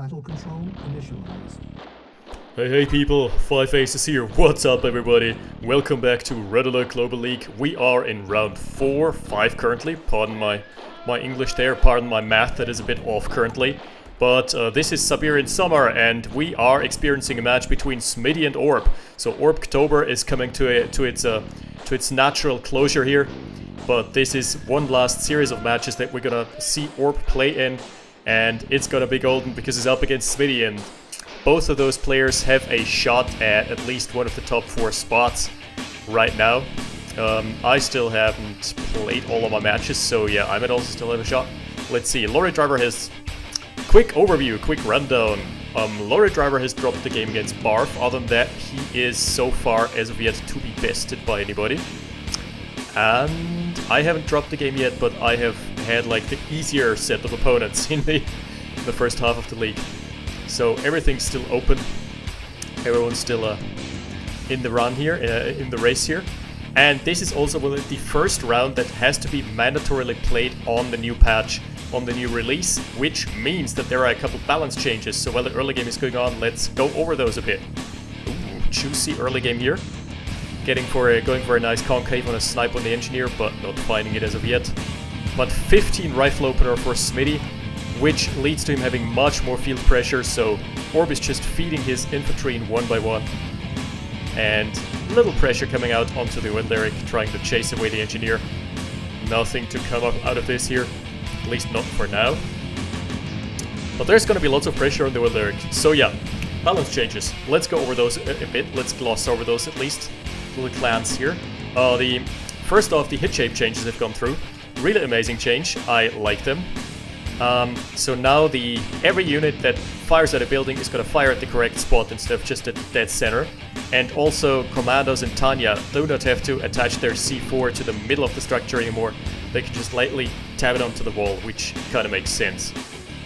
Battle control initialized. Hey people, 5 Aces here, what's up everybody? Welcome back to Red Alert Global League. We are in round 5 currently, pardon my English there, pardon my math that is a bit off currently. But this is Siberian Summer and we are experiencing a match between Smitty and Orb. So ORBctober is coming to its natural closure here. But this is one last series of matches that we're gonna see Orb play in. And it's gonna be golden because he's up against Smitty, and both of those players have a shot at least one of the top 4 spots right now. I still haven't played all of my matches, so yeah, I might also still have a shot. Let's see, Lorry Driver has... Quick overview, quick rundown. Lorry Driver has dropped the game against Barf. Other than that, he is so far as of yet to be bested by anybody. And I haven't dropped the game yet, but I have had like the easier set of opponents in the first half of the league. So everything's still open. Everyone's still in the run here, in the race here. And this is also the first round that has to be mandatorily played on the new patch, on the new release, which means that there are a couple balance changes. So while the early game is going on, let's go over those a bit. Ooh, juicy early game here. Going for a nice concave on a snipe on the engineer, but not finding it as of yet. But 15 rifle opener for Smitty, which leads to him having much more field pressure, so Orb is just feeding his infantry in one by one. And little pressure coming out onto the Wind Lyric, trying to chase away the engineer. Nothing to come up out of this here, at least not for now. But there's gonna be lots of pressure on the Wind Lyric, so yeah, balance changes. Let's go over those a bit, let's gloss over those at least. Little glance here. First off, the hit shape changes have gone through. Really amazing change, I like them. So now every unit that fires at a building is going to fire at the correct spot instead of just at dead center. And also Commandos and Tanya do not have to attach their C4 to the middle of the structure anymore. They can just lightly tap it onto the wall, which kind of makes sense.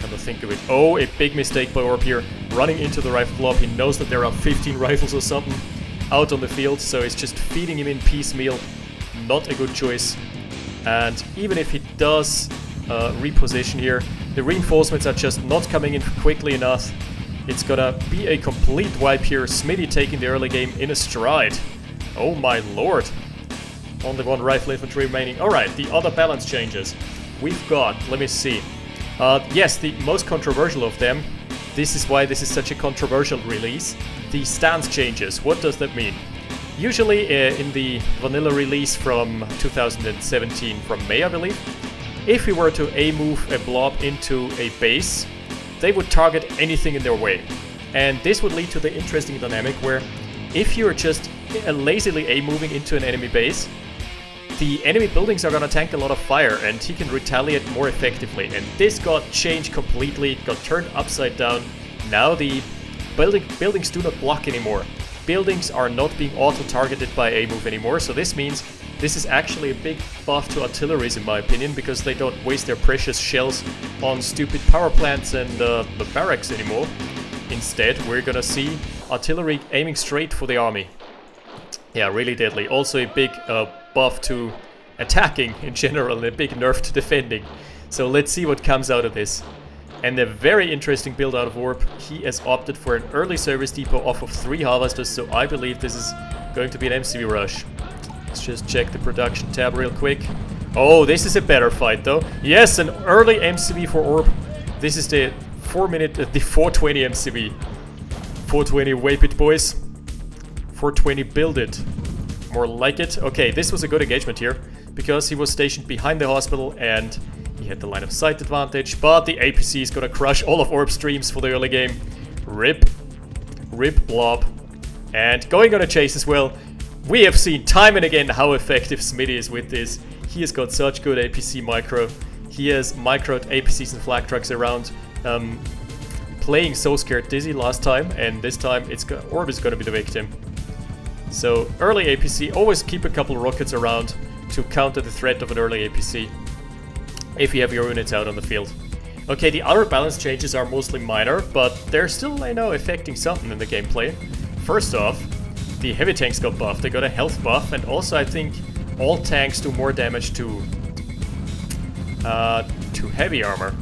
Come to think of it. Oh, a big mistake by Orb here. Running into the rifle blob. He knows that there are 15 rifles or something out on the field, so it's just feeding him in piecemeal. Not a good choice. And even if he does reposition here, the reinforcements are just not coming in quickly enough. It's gonna be a complete wipe here. Smitty taking the early game in a stride. Oh my lord. Only 1 rifle infantry remaining. Alright, the other balance changes. We've got, let me see. Yes, the most controversial of them. This is why this is such a controversial release. The stance changes. What does that mean? Usually in the vanilla release from 2017, from May I believe, if we were to A-move a blob into a base, they would target anything in their way. And this would lead to the interesting dynamic where if you're just lazily A-moving into an enemy base, the enemy buildings are gonna tank a lot of fire and he can retaliate more effectively. And this got changed completely, got turned upside down. Now the buildings do not block anymore. Buildings are not being auto-targeted by A-move anymore, so this means this is actually a big buff to artilleries in my opinion, because they don't waste their precious shells on stupid power plants and the barracks anymore. Instead, we're gonna see artillery aiming straight for the army. Yeah, really deadly. Also a big buff to attacking in general and a big nerf to defending. So let's see what comes out of this. And a very interesting build out of Orb. He has opted for an early service depot off of 3 harvesters, so I believe this is going to be an MCV rush. Let's just check the production tab real quick. Oh, this is a better fight though. Yes, an early MCV for Orb. This is the 420 MCV. 420 wipe it, boys. 420 build it. More like it. Okay, this was a good engagement here, because he was stationed behind the hospital and he had the line of sight advantage, but the APC is gonna crush all of Orb's streams for the early game. Rip. Rip blob. And going on a chase as well. We have seen time and again how effective Smitty is with this. He has got such good APC micro. He has microed APCs and flag trucks around. Playing So Scared Dizzy last time, and this time Orb is gonna be the victim. So early APC, always keep a couple rockets around to counter the threat of an early APC. If you have your units out on the field. Okay, the other balance changes are mostly minor, but they're still, I know, affecting something in the gameplay. First off, the heavy tanks got buffed. They got a health buff, and also I think all tanks do more damage to heavy armor.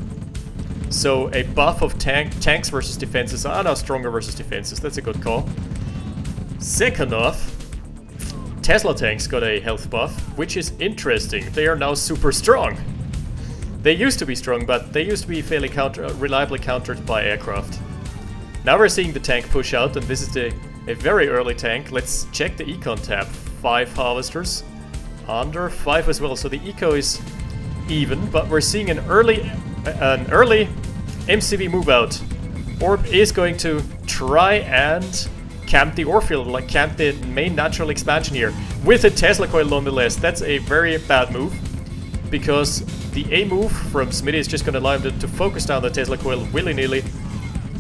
So a buff of tanks versus defenses. Ah, no, stronger versus defenses. That's a good call. Second off, Tesla tanks got a health buff, which is interesting. They are now super strong. They used to be strong, but they used to be fairly reliably countered by aircraft. Now we're seeing the tank push out, and this is a very early tank. Let's check the econ tab. 5 harvesters. Under 5 as well, so the eco is even, but we're seeing an early MCV move out. Orb is going to try and camp the ore field, like camp the main natural expansion here with a Tesla coil nonetheless. That's a very bad move, because the A move from Smitty is just going to allow him to focus down the Tesla coil willy-nilly.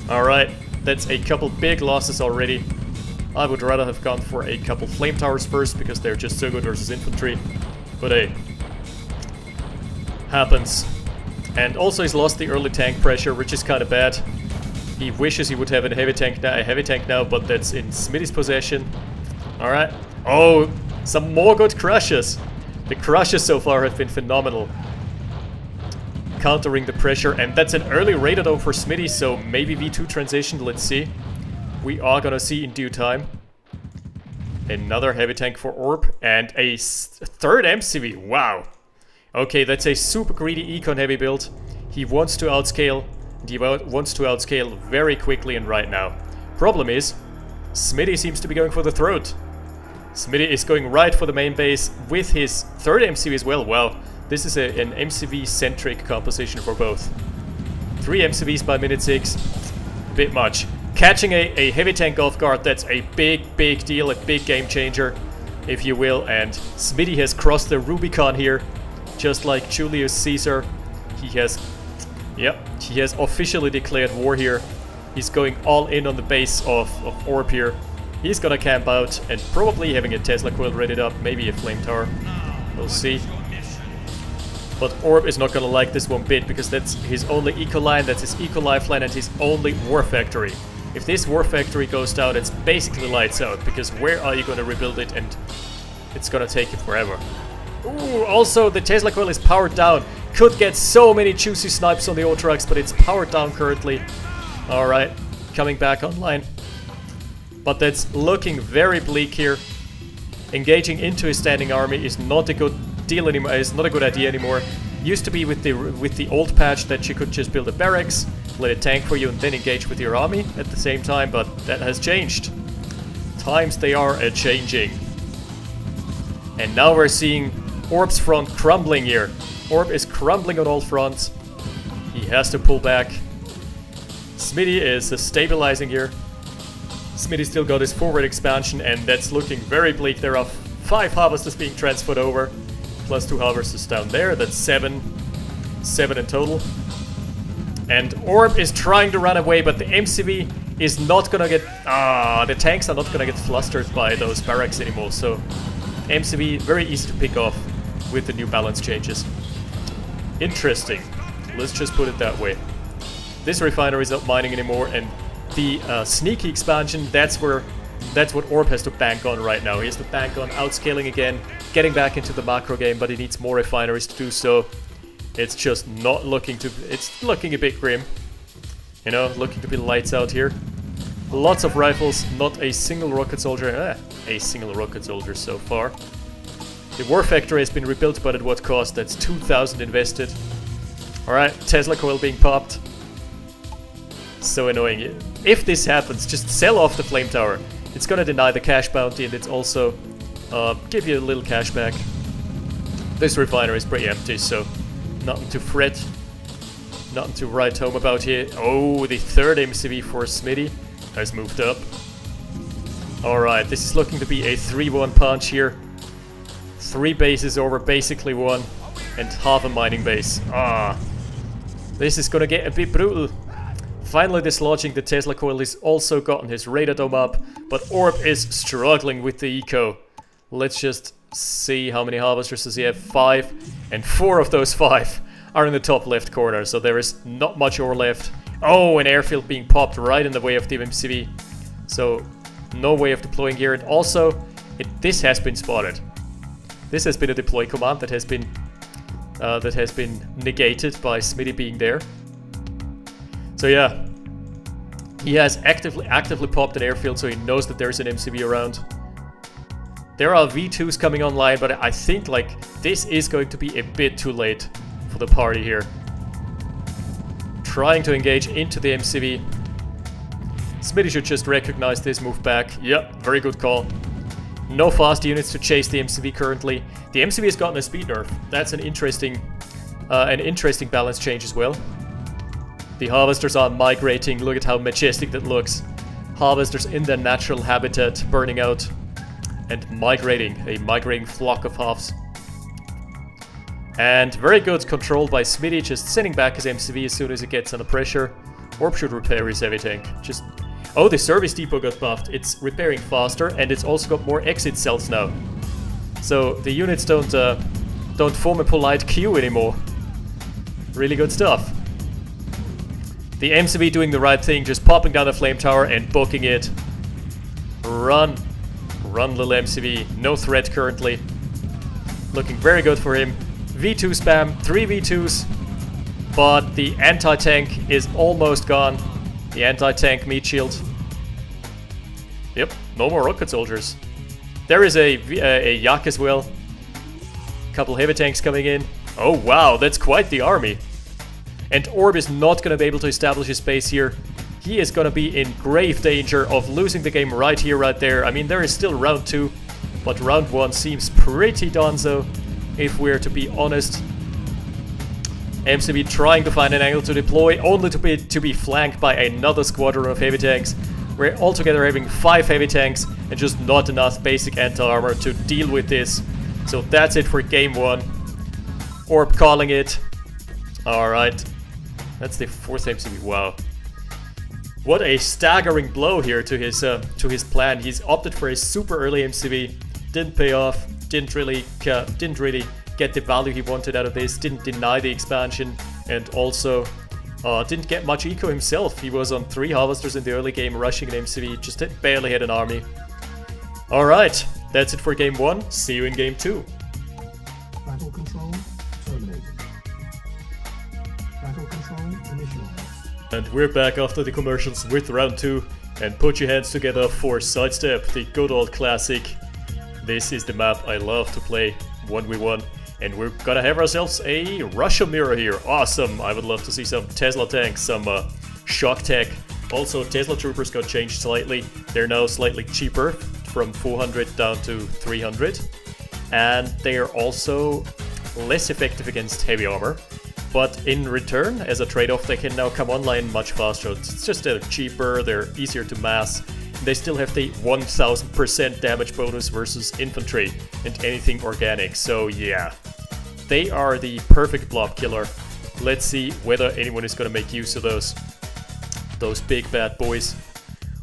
Alright, that's a couple big losses already. I would rather have gone for a couple flame towers first, because they're just so good versus infantry. But hey, happens. And also he's lost the early tank pressure, which is kind of bad. He wishes he would have a heavy tank now, but that's in Smitty's possession. Alright. Oh, some more good crushes. The crushes so far have been phenomenal. Countering the pressure, and that's an early radar for Smitty, so maybe V2 transition, let's see. We are gonna see in due time. Another heavy tank for Orb, and a third MCV, wow. Okay, that's a super greedy econ heavy build. He wants to outscale, and he wants to outscale very quickly and right now. Problem is, Smitty seems to be going for the throat. Smitty is going right for the main base with his third MCV as well. Wow, this is an MCV-centric composition for both. 3 MCVs by minute 6, bit much. Catching a heavy tank off guard, that's a big deal, a big game changer, if you will. And Smitty has crossed the Rubicon here, just like Julius Caesar. He has officially declared war here. He's going all in on the base of Orb here. He's gonna camp out and probably having a Tesla coil readied up, maybe a flame tower. We'll see. But Orb is not gonna like this one bit, because that's his only eco line, that's his eco lifeline, and his only war factory. If this war factory goes down, it's basically lights out, because where are you gonna rebuild it? And it's gonna take you forever. Ooh, also the Tesla coil is powered down. Could get so many juicy snipes on the Ultrax, but it's powered down currently. Alright, coming back online. But that's looking very bleak here. Engaging into his standing army is not a good deal anymore. It's not a good idea anymore. Used to be with the old patch that you could just build a barracks, let it tank for you, and then engage with your army at the same time, but that has changed. Times they are a-changing. And now we're seeing Orb's front crumbling here. Orb is crumbling on all fronts. He has to pull back. Smitty is stabilizing here. Smitty still got his forward expansion, and that's looking very bleak. There are 5 harvesters being transferred over, plus 2 harvesters down there. That's 7 in total. And Orb is trying to run away, but the MCV is not gonna get... the tanks are not gonna get flustered by those barracks anymore, so MCV very easy to pick off with the new balance changes. Interesting. Let's just put it that way. This refinery is not mining anymore, and the sneaky expansion, that's what Orb has to bank on right now. He has to bank on outscaling again, getting back into the macro game, but he needs more refineries to do so. It's just not looking to... It's looking a bit grim. You know, looking to be lights out here. Lots of rifles, not a single rocket soldier. A single rocket soldier so far. The war factory has been rebuilt, but at what cost? That's 2,000 invested. Alright, Tesla coil being popped. So annoying. If this happens, just sell off the flame tower. It's gonna deny the cash bounty, and it's also give you a little cash back. This refinery is pretty empty, so nothing to fret. Nothing to write home about here. Oh, the third MCV for Smitty has moved up. Alright, this is looking to be a 3-1 punch here. 3 bases over basically 1, and half a mining base. This is gonna get a bit brutal. Finally dislodging the Tesla coil. He's also gotten his radar dome up, but Orb is struggling with the eco. Let's just see how many harvesters does he have. 5, and 4 of those 5 are in the top left corner, so there is not much ore left. Oh, an airfield being popped right in the way of the MCV, so no way of deploying here. And also, this has been spotted. This has been a deploy command that has been negated by Smitty being there. So yeah, he has actively popped an airfield, so he knows that there's an MCV around. There are V2s coming online, but I think like this is going to be a bit too late for the party here. Trying to engage into the MCV. Smitty should just recognize this, move back. Yep, very good call. No fast units to chase the MCV currently. The MCV has gotten a speed nerf. That's an interesting balance change as well. The harvesters are migrating. Look at how majestic that looks. Harvesters in their natural habitat, burning out and migrating. A migrating flock of halves. And very good control by Smitty, just sending back his MCV as soon as it gets under pressure. Orb should repair his heavy tank. Just... Oh, the service depot got buffed. It's repairing faster, and it's also got more exit cells now. So the units don't form a polite queue anymore. Really good stuff. The MCV doing the right thing, just popping down the flame tower and booking it. Run. Run, little MCV. No threat currently. Looking very good for him. V2 spam, 3 V2s. But the anti-tank is almost gone. The anti-tank meat shield. Yep, no more rocket soldiers. There is a Yak as well. Couple heavy tanks coming in. Oh wow, that's quite the army. And Orb is not going to be able to establish his base here. He is going to be in grave danger of losing the game right here, right there. I mean, there is still round 2, but round 1 seems pretty donezo, if we're to be honest. MCV trying to find an angle to deploy, only to be flanked by another squadron of heavy tanks. We're altogether having 5 heavy tanks and just not enough basic anti-armor to deal with this. So that's it for game 1. Orb calling it. Alright. That's the 4th MCV. Wow. What a staggering blow here to his plan. He's opted for a super early MCV. Didn't pay off. Didn't really get the value he wanted out of this. Didn't deny the expansion, and also didn't get much eco himself. He was on 3 harvesters in the early game, rushing an MCV. Just barely had an army. Alright, that's it for game 1. See you in game 2. Battle control terminated. Battle control initialized. And we're back after the commercials with round 2. And put your hands together for Sidestep, the good old classic. This is the map I love to play 1v1. And we're gonna have ourselves a Russia mirror here. Awesome! I would love to see some Tesla tanks, some shock tech. Also, Tesla troopers got changed slightly. They're now slightly cheaper, from 400 down to 300. And they are also less effective against heavy armor. But in return, as a trade-off, they can now come online much faster. It's just they're cheaper, they're easier to mass. They still have the 1000% damage bonus versus infantry and anything organic. So yeah, they are the perfect blob killer. Let's see whether anyone is going to make use of those big bad boys.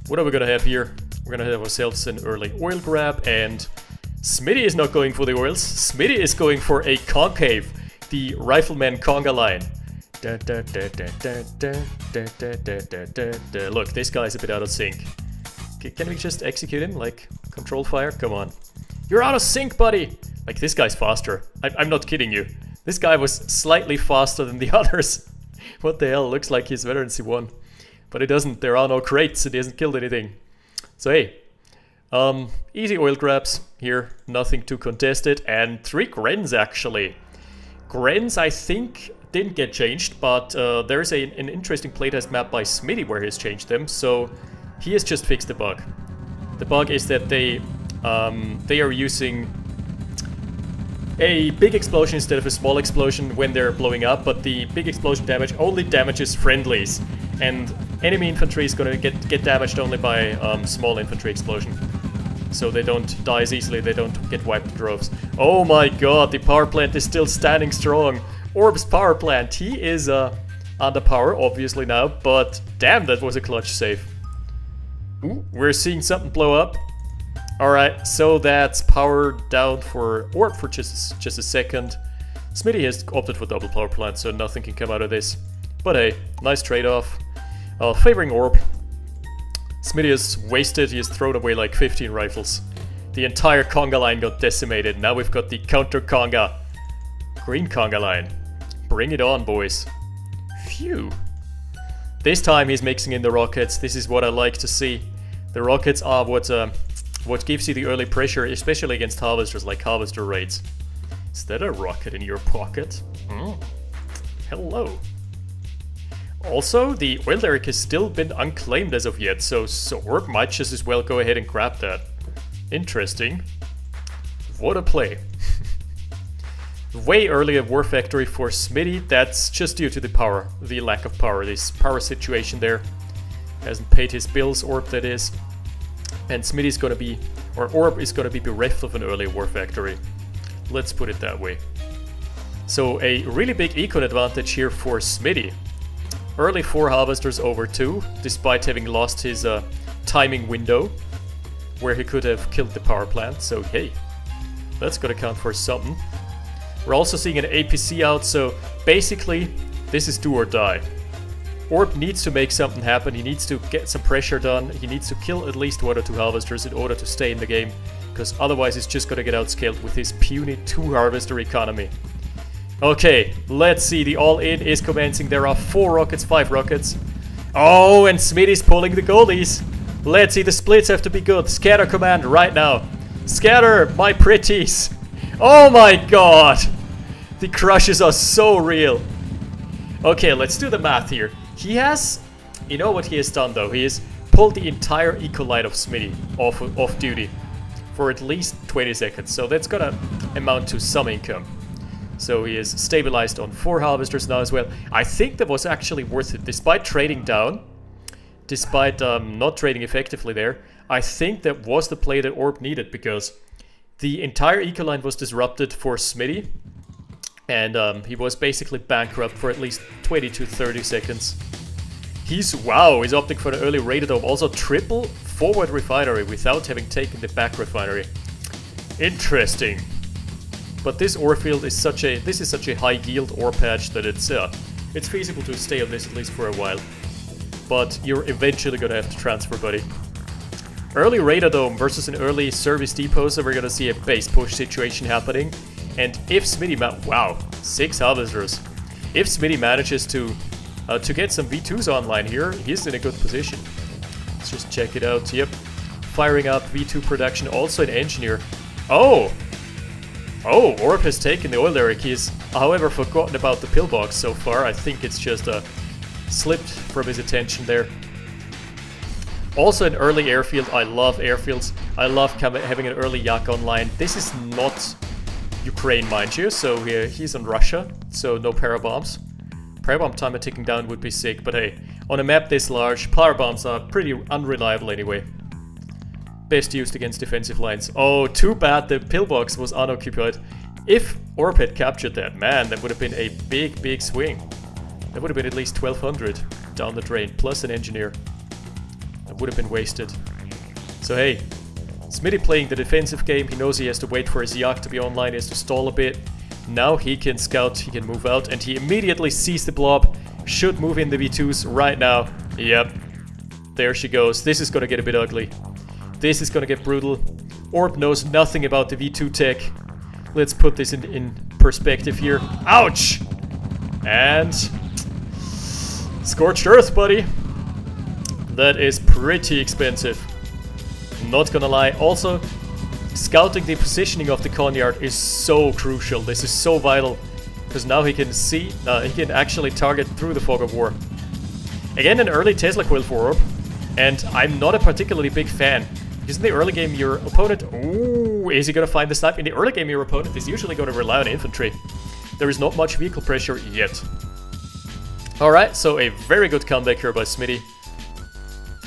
What are we going to have here? We're going to have ourselves an early oil grab, and Smitty is not going for the oils. Smitty is going for a concave. The Rifleman conga line. Look, this guy's a bit out of sync. Can we just execute him? Like, control fire? Come on. You're out of sync, buddy! Like, this guy's faster. I'm not kidding you. This guy was slightly faster than the others. What the hell? Looks like he's veterancy 1. But it doesn't. There are no crates, and he hasn't killed anything. So hey. Easy oil grabs here. Nothing too contested. And 3 Grens, actually. Grens, I think, didn't get changed, but there's an interesting playtest map by Smitty where he's changed them, so he has just fixed the bug. The bug is that they are using a big explosion instead of a small explosion when they're blowing up, but the big explosion damage only damages friendlies, and enemy infantry is going to get damaged only by small infantry explosion. So they don't die as easily, they don't get wiped in droves. Oh my god, the power plant is still standing strong. Orb's power plant, he is under power obviously now, but damn, that was a clutch save. Ooh, we're seeing something blow up. Alright, so that's power down for Orb for just a second. Smitty has opted for double power plant, so nothing can come out of this. But hey, nice trade-off. Favoring Orb. Smitty has wasted, he has thrown away like 15 rifles. The entire conga line got decimated. Now we've got the counter conga. Green conga line. Bring it on, boys. Phew. This time he's mixing in the rockets. This is what I like to see. The rockets are what gives you the early pressure, especially against harvesters, like harvester raids. Is that a rocket in your pocket? Hello. Also, the oil derrick has still been unclaimed as of yet, so Orb might just as well go ahead and grab that. Interesting. What a play. Way earlier war factory for Smitty. That's just due to the lack of power. This power situation there hasn't paid his bills, Orb that is. And Smitty's gonna be, or Orb is gonna be bereft of an early war factory. Let's put it that way. So a really big econ advantage here for Smitty. Early 4 harvesters over 2, despite having lost his timing window, where he could have killed the power plant, so hey, that's gonna count for something. We're also seeing an APC out, so basically, this is do or die. Orb needs to make something happen, he needs to get some pressure done, he needs to kill at least 1 or 2 harvesters in order to stay in the game, because otherwise he's just gonna get outscaled with his puny 2 harvester economy. Okay, let's see, the all-in is commencing. There are 4 rockets, 5 rockets. Oh, and Smitty's pulling the goalies. Let's see, the splits have to be good. Scatter command right now. Scatter, my pretties. Oh my god. The crushes are so real. Okay, let's do the math here. He has, you know what he has done though? He has pulled the entire eco line of Smitty off duty for at least 20 seconds. So that's gonna amount to some income. So he is stabilized on 4 harvesters now as well. I think that was actually worth it. Despite trading down, despite not trading effectively there, I think that was the play that Orb needed, because the entire eco line was disrupted for Smitty. And he was basically bankrupt for at least 20 to 30 seconds. He's opting for an early Raiderdome. Also triple forward refinery without having taken the back refinery. Interesting. But this ore field is such a high yield ore patch that it's feasible to stay on this at least for a while. But you're eventually gonna have to transfer, buddy. Early Raiderdome versus an early service depot, so we're gonna see a base push situation happening. And if Smitty 6 harvesters. If Smitty manages to get some V2s online here, he's in a good position. Let's just check it out. Yep. Firing up V2 production, also an engineer. Oh, Orb has taken the oil derrick. He's, however, forgotten about the pillbox so far. I think it's just slipped from his attention there. Also an early airfield. I love airfields. I love having an early Yak online. This is not Ukraine, mind you, so he's on Russia, so no parabombs. Parabomb timer ticking down would be sick, but hey, on a map this large, parabombs are pretty unreliable anyway. Best used against defensive lines. Oh, too bad the pillbox was unoccupied. If Orb had captured that, man, that would have been a big swing. That would have been at least 1200 down the drain, plus an engineer. That would have been wasted. So hey, Smitty playing the defensive game. He knows he has to wait for his Yak to be online, he has to stall a bit. Now he can scout, he can move out, and he immediately sees the blob. Should move in the V2s right now. Yep, there she goes. This is gonna get a bit ugly. This is gonna get brutal. Orb knows nothing about the V2 tech. Let's put this in perspective here. Ouch! And scorched earth, buddy. That is pretty expensive. Not gonna lie. Also, scouting the positioning of the Conyard is so crucial. This is so vital, because now he can see, he can actually target through the fog of war. Again, an early Tesla coil for Orb, and I'm not a particularly big fan. Because in the early game, your opponent... Ooh, is he gonna find the snipe? In the early game, your opponent is usually gonna rely on infantry. There is not much vehicle pressure yet. Alright, so a very good comeback here by Smitty.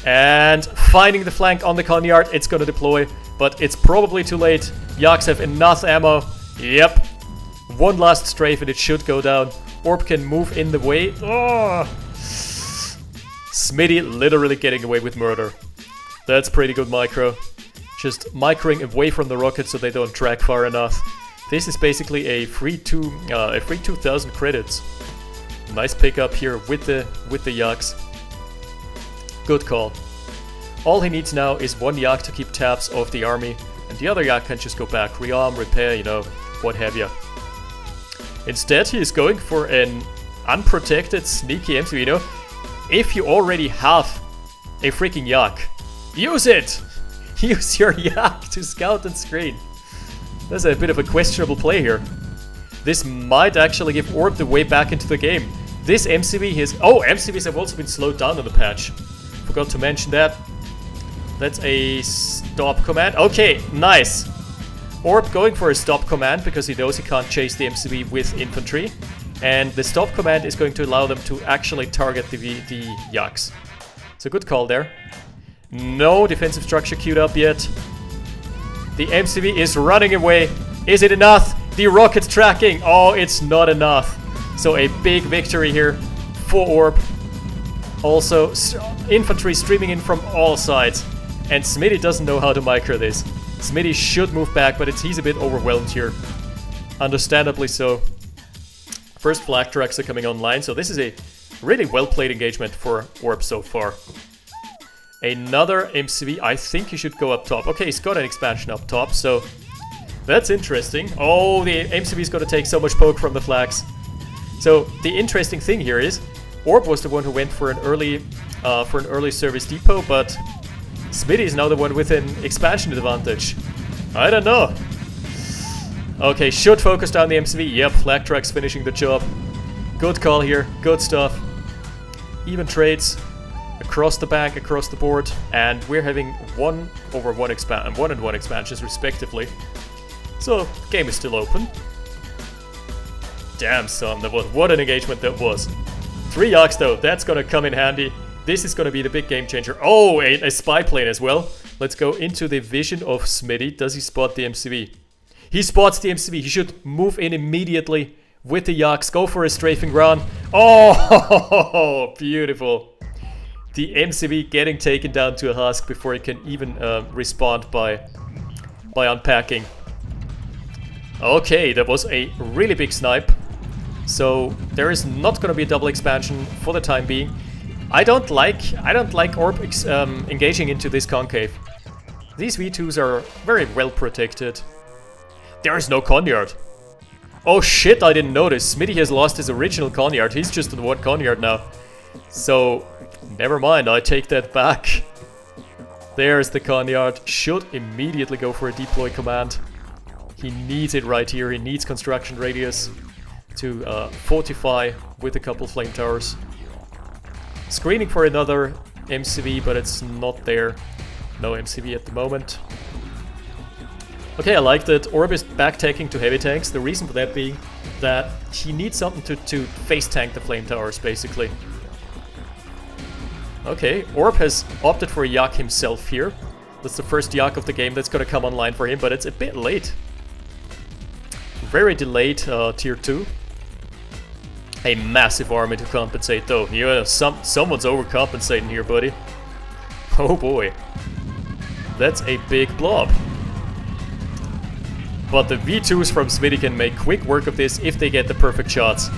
And finding the flank on the Conyard, it's gonna deploy, but it's probably too late. Yaks have enough ammo. Yep. One last strafe and it should go down. Orb can move in the way. Oh. Smitty literally getting away with murder. That's pretty good micro. Just microing away from the rocket so they don't track far enough. This is basically a free 2,000 credits. Nice pickup here with the Yaks. Good call. All he needs now is one Yak to keep tabs of the army, and the other Yak can just go back, rearm, repair, you know, what have ya. Instead, he is going for an unprotected, sneaky MCV, you know. if you already have a freaking Yak, use it! Use your Yak to scout and screen. That's a bit of a questionable play here. This might actually give Orb the way back into the game. This MCV has... Oh, MCVs have also been slowed down in the patch. Forgot to mention that. That's a stop command. Okay, nice. Orb going for a stop command because he knows he can't chase the MCV with infantry. And the stop command is going to allow them to actually target the Yaks. So good call there. No defensive structure queued up yet. The MCV is running away. Is it enough? The rocket tracking. Oh, it's not enough. So a big victory here for Orb. Also, infantry streaming in from all sides. And Smitty doesn't know how to micro this. Smitty should move back, but he's a bit overwhelmed here. Understandably so. First flag tracks are coming online, so this is a really well-played engagement for Orb so far. Another MCV, I think he should go up top. Okay, he's got an expansion up top, so that's interesting. Oh, the MCV is going to take so much poke from the flags. So the interesting thing here is, Orb was the one who went for an early service depot, but Smitty is now the one with an expansion advantage. I don't know. Okay, should focus down the MCV. Yep, flag tracks finishing the job. Good call here, good stuff. Even trades across the bank, across the board, and we're having 1/1 expansions respectively. So game is still open. Damn son, what an engagement that was. 3 Yaks though, that's gonna come in handy. This is gonna be the big game changer. Oh, a spy plane as well. Let's go into the vision of Smitty. Does he spot the MCV? He spots the MCV. He should move in immediately with the Yaks. Go for a strafing run. Oh, beautiful. The MCV getting taken down to a husk before he can even respond by unpacking. Okay, that was a really big snipe. So there is not going to be a double expansion for the time being. I don't like Orb engaging into this concave. These V2s are very well protected. There is no Conyard. Oh shit, I didn't notice. Smitty has lost his original Conyard. He's just on 1 Conyard now. So, never mind, I take that back. There's the Conyard. Should immediately go for a deploy command. He needs it right here. He needs construction radius to fortify with a couple flame towers. Screening for another MCV, but it's not there. No MCV at the moment. Okay, I like that Orb is back-taking to heavy tanks. The reason for that being that he needs something to face tank the flame towers, basically. Okay, Orb has opted for a Yak himself here. That's the first Yak of the game that's gonna come online for him, but it's a bit late. Very delayed tier 2. A massive army to compensate though. Yeah, someone's overcompensating here, buddy. Oh boy. That's a big blob. But the V2s from Smitty can make quick work of this if they get the perfect shots.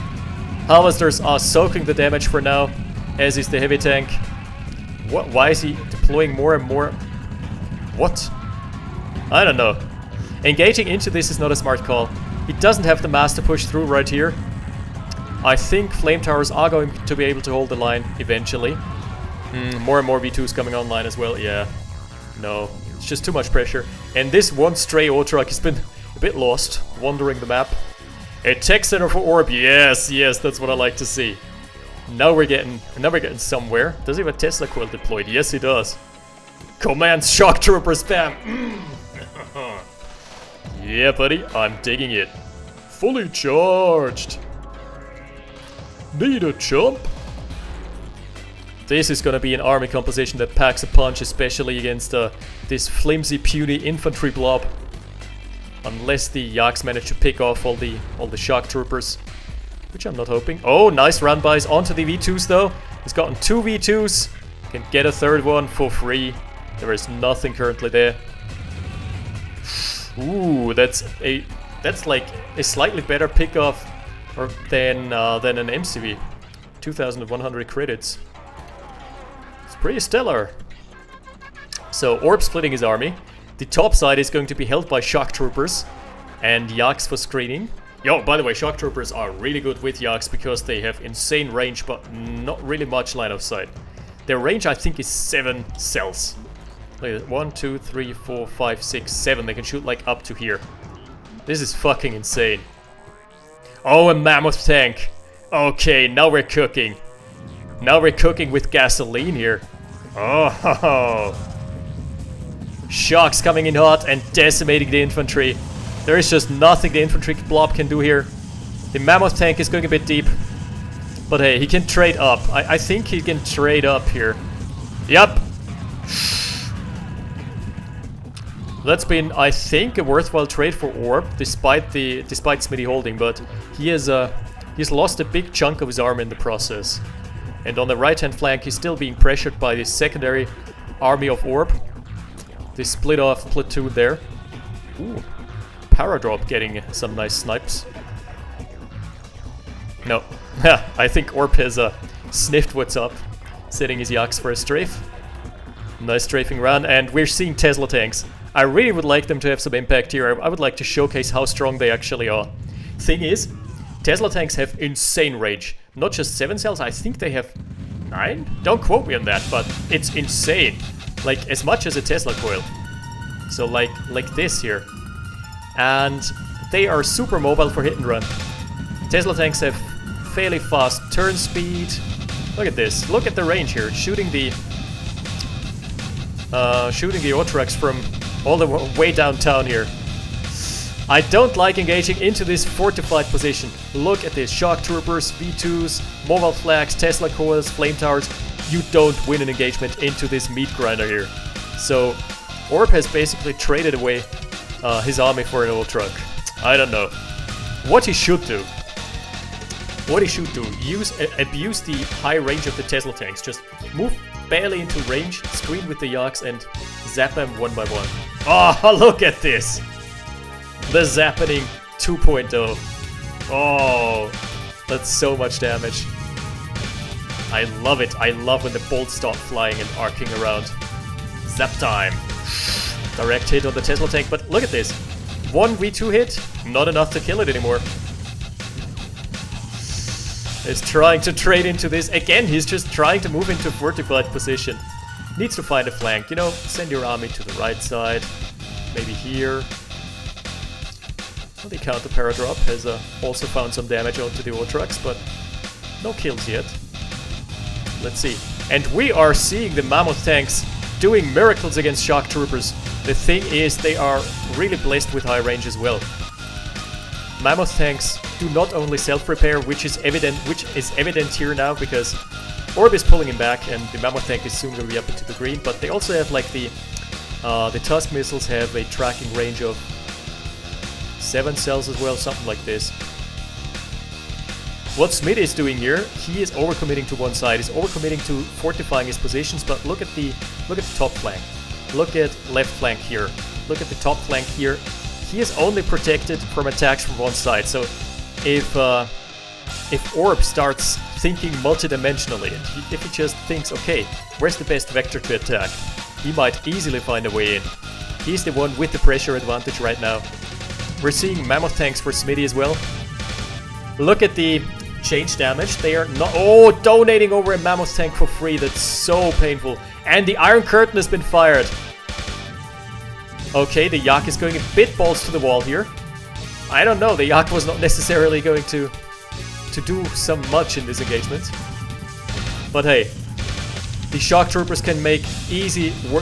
Harvesters are soaking the damage for now, as is the heavy tank. Why is he deploying more and more? What? I don't know. Engaging into this is not a smart call. He doesn't have the mass to push through right here. I think flame towers are going to be able to hold the line eventually. More and more V2s coming online as well. Yeah. No. It's just too much pressure. And this one stray Otrak has been a bit lost, wandering the map. A tech center for Orb. Yes, yes, that's what I like to see. Now we're getting somewhere. Does he have a Tesla coil deployed? Yes, he does. Command shock trooper spam. Yeah, buddy, I'm digging it. Fully charged. Need a jump? This is gonna be an army composition that packs a punch, especially against this flimsy, puny infantry blob. Unless the Yaks manage to pick off all the shock troopers, which I'm not hoping. Oh, nice run bys onto the V2s though. He's gotten 2 V2s. Can get a third one for free. There is nothing currently there. Ooh, that's like a slightly better pickoff than an MCV. 2,100 credits. It's pretty stellar. So Orb splitting his army. The top side is going to be held by shock troopers and Yaks for screening. Yo, by the way, shock troopers are really good with Yaks because they have insane range, but not really much line of sight. Their range, I think, is 7 cells. Like 1, 2, 3, 4, 5, 6, 7. They can shoot like up to here. This is fucking insane. Oh, a mammoth tank. Okay, now we're cooking. Now we're cooking with gasoline here. Oh, shocks coming in hot and decimating the infantry. There is just nothing the infantry blob can do here. The mammoth tank is going a bit deep. But hey, he can trade up. I think he can trade up here. Yup. That's been, I think, a worthwhile trade for Orb, despite Smitty holding. But he's lost a big chunk of his army in the process. And on the right-hand flank, he's still being pressured by the secondary army of Orb. The split-off platoon there. Ooh. Paradrop getting some nice snipes. No. I think Orb has sniffed what's up. Setting his Yaks for a strafe. Nice strafing run, and we're seeing Tesla tanks. I really would like them to have some impact here. I would like to showcase how strong they actually are. Thing is, Tesla tanks have insane range. Not just 7 cells, I think they have 9? Don't quote me on that, but it's insane. Like, as much as a Tesla coil. So like this here. And they are super mobile for hit and run. Tesla tanks have fairly fast turn speed. Look at this. Look at the range here. Shooting the Autrax from all the way downtown here. I don't like engaging into this fortified position. Look at this. Shock troopers, V2s, mobile flags, Tesla coils, flame towers. You don't win an engagement into this meat grinder here. So Orb has basically traded away his army for an old truck. I don't know. What he should do. Abuse the high range of the Tesla tanks. Just move barely into range, screen with the Yaks, and zap them one by one. Oh, look at this! The Zappening 2.0. Oh, that's so much damage. I love it. I love when the bolts stop flying and arcing around. Zap time. Direct hit on the Tesla tank, but look at this. 1 V2 hit, not enough to kill it anymore. He's trying to trade into this. Again, he's just trying to move into a fortified position. Needs to find a flank, you know, send your army to the right side. Maybe here. Well, the counter paradrop has also found some damage onto the Autrax, but no kills yet. Let's see. And we are seeing the mammoth tanks doing miracles against shock troopers. The thing is, they are really blessed with high range as well. Mammoth tanks do not only self-repair, which is evident here now because Orb is pulling him back and the mammoth tank is soon going to be up into the green, but they also have like the Tusk missiles have a tracking range of 7 cells as well, something like this. What Smitty is doing here, he is overcommitting to one side. He's overcommitting to fortifying his positions, but look at the top flank. Look at left flank here. Look at the top flank here. He is only protected from attacks from one side. So if Orb starts thinking multidimensionally, and if he just thinks, okay, where's the best vector to attack, he might easily find a way in. He's the one with the pressure advantage right now. We're seeing mammoth tanks for Smitty as well. Look at the change damage. They are not... Oh, donating over a mammoth tank for free. That's so painful. And the Iron Curtain has been fired. Okay, the Yak is going a bit balls to the wall here. I don't know. The Yak was not necessarily going to do some much in this engagement. But hey, the shock troopers can make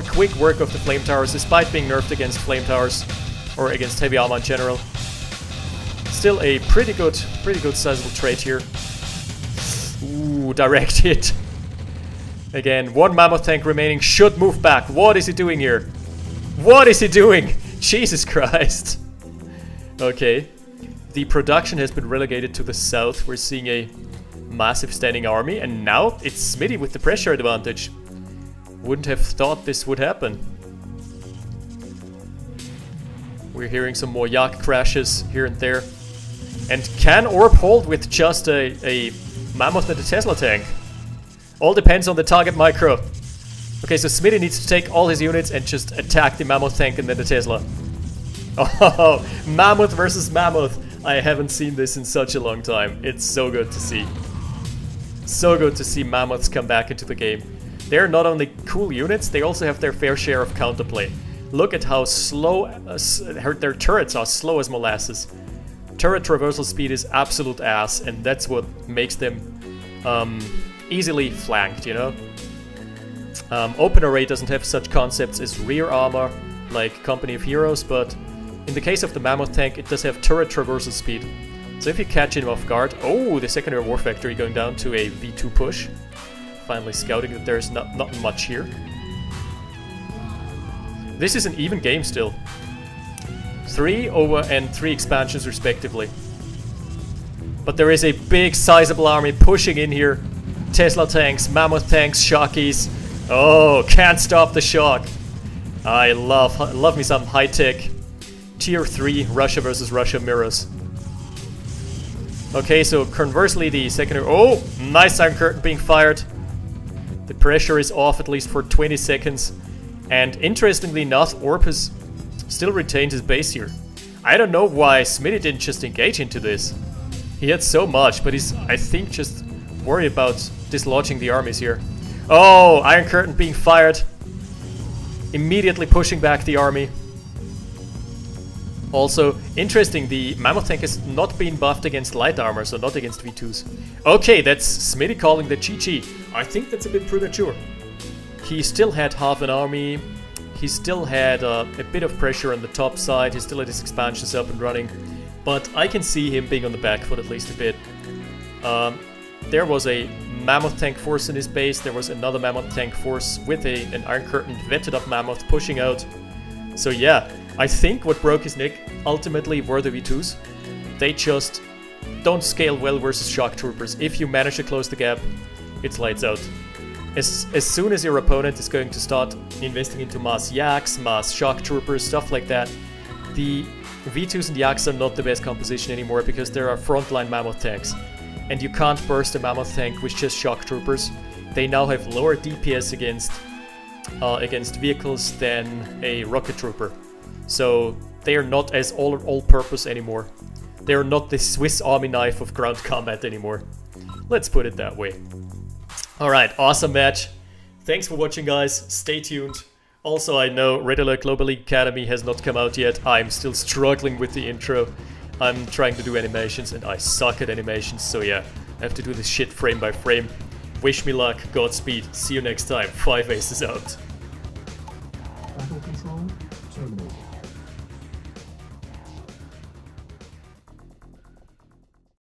quick work of the flame towers, despite being nerfed against flame towers or against heavy armor in general. Still a pretty good sizable trade here. Ooh, direct hit. Again, 1 mammoth tank remaining, should move back. What is he doing here? What is he doing? Jesus Christ. Okay. The production has been relegated to the south. We're seeing a massive standing army, and now it's Smitty with the pressure advantage. Wouldn't have thought this would happen. We're hearing some more Yak crashes here and there. And can Orb hold with just a mammoth and a Tesla tank? All depends on the target micro. Okay, so Smitty needs to take all his units and just attack the mammoth tank and then the Tesla. Oh, mammoth versus mammoth. I haven't seen this in such a long time. It's so good to see. So good to see mammoths come back into the game. They're not only cool units, they also have their fair share of counterplay. Look at how slow their turrets are, slow as molasses. Turret traversal speed is absolute ass, and that's what makes them easily flanked, you know? OpenRA doesn't have such concepts as rear armor, like Company of Heroes, but in the case of the Mammoth tank, it does have turret traversal speed. So if you catch him off guard... Oh, the secondary war factory going down to a V2 push. Finally scouting that there's not much here. This is an even game still. 3 over and 3 expansions respectively. But there is a big sizable army pushing in here. Tesla tanks, Mammoth tanks, Shockies. Oh, can't stop the shock. I love me some high-tech Tier 3 Russia versus Russia mirrors. Okay, so conversely the secondary... Oh, nice Iron Curtain being fired. The pressure is off at least for 20 seconds. And interestingly enough, Orb has still retained his base here. I don't know why Smitty didn't just engage into this. He had so much, but he's, I think, just worried about dislodging the armies here. Oh, Iron Curtain being fired. Immediately pushing back the army. Also, interesting, the Mammoth tank has not been buffed against light armor, so not against V2s. Okay, that's Smitty calling the GG. I think that's a bit premature. He still had half an army. He still had a bit of pressure on the top side. He still had his expansions up and running. But I can see him being on the back foot at least a bit. There was a Mammoth tank force in his base. There was another Mammoth tank force with an Iron Curtain vetted up Mammoth pushing out. So yeah, I think what broke his neck ultimately were the V2s. They just don't scale well versus shock troopers. If you manage to close the gap, it's lights out. As soon as your opponent is going to start investing into mass yaks, mass shock troopers, stuff like that, the V2s and yaks are not the best composition anymore because there are frontline Mammoth tanks. And you can't burst a Mammoth tank with just shock troopers. They now have lower DPS against vehicles than a rocket trooper. So they are not as all-purpose anymore. They are not the Swiss Army knife of ground combat anymore. Let's put it that way. Alright, awesome match. Thanks for watching, guys. Stay tuned. Also, I know Red Alert Global League Academy has not come out yet. I'm still struggling with the intro. I'm trying to do animations and I suck at animations, so yeah, I have to do this shit frame by frame. Wish me luck, Godspeed, see you next time, 5 Aces out.